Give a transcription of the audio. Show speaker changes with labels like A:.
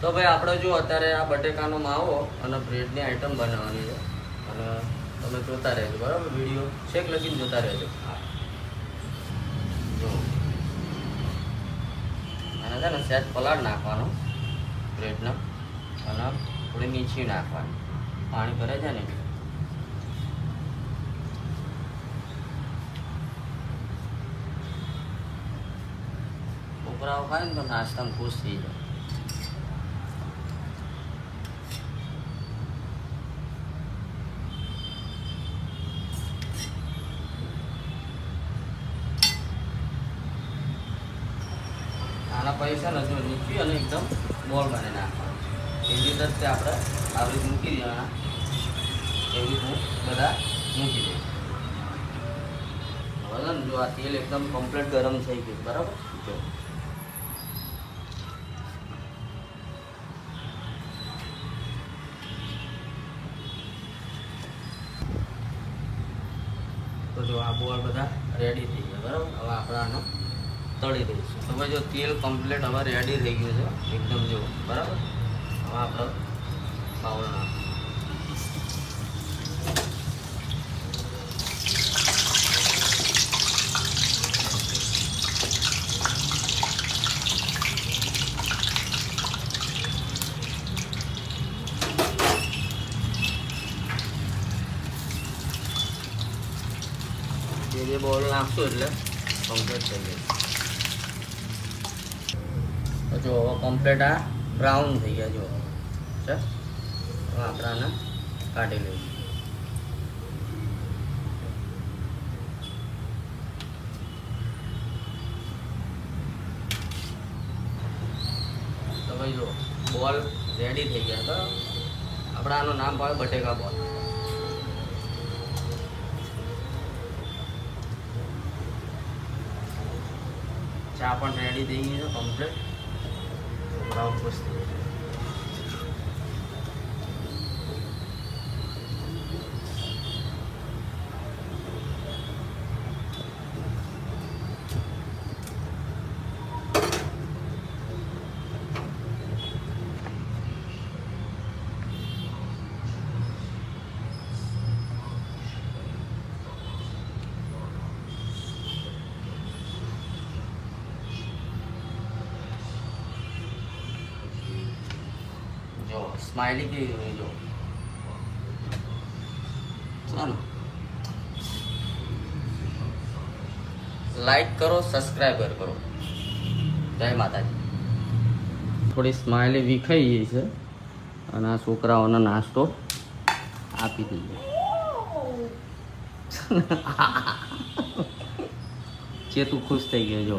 A: તો ભાઈ આપણે જો અત્યારે આ બટેકાનો માવો અને બ્રેડની આઈટમ બનાવવાની છે અને તમે જોતા રહેજો બરાબર વિડીયો છેક લગીને જોતા રહેજો. હા જો અને છે ને સેજ પલાળ નાખવાનો બ્રેડને અને થોડી મીઠી નાખવાની પાણી ભરે છે ને છોકરાઓ ખાય ને તો નાસ્તામાં ખુશ થઈ જાય. આના પૈસા ને જો નીચી અને એકદમ બોલ બને નાખવાનું એવી રીતે જ આપણે આવી રીતે મૂકી દેવાના એવી રીતનું બધા મૂકી દઈશું. હવે ને જો આ તેલ એકદમ કમ્પ્લીટ ગરમ થઈ ગયું બરાબર. જો તો જો આ બોલ બધા રેડી થઈ ગયા બરાબર. હવે આપણે આનો તળી દઈશું. તો ભાઈ જો તેલ કમ્પ્લીટ હવે રેડી થઈ ગયું છે એકદમ જો બરાબર. હવે આપણે બાઉલ નાખીશું. જે બોલ નાખશું એટલે કમ્પ્લીટ થઈ જાય. તો જો હવે કમ્પ્લીટ આ બ્રાઉન થઈ ગયા જો છે. હવે આપણે આને કાઢી લઈશું. તો ભાઈ જો બોલ રેડી થઈ ગયા. તો આપણે આનું નામ પાડે બટેકા બોલ. ચા પણ રેડી થઈ ગઈ છે કમ્પ્લીટ. છોકરાઓ ખુશ થઈ જાય. સ્માઇલી કેવી હોય જો ચાલો લાઈક કરો સબસ્ક્રાઈબર કરો. જય માતાજી. થોડી સ્માઇલી વિખાઈ ગઈ છે અને આ છોકરાઓનો નાસ્તો આપી દઈએ. ચેતું ખુશ થઈ ગયો જો.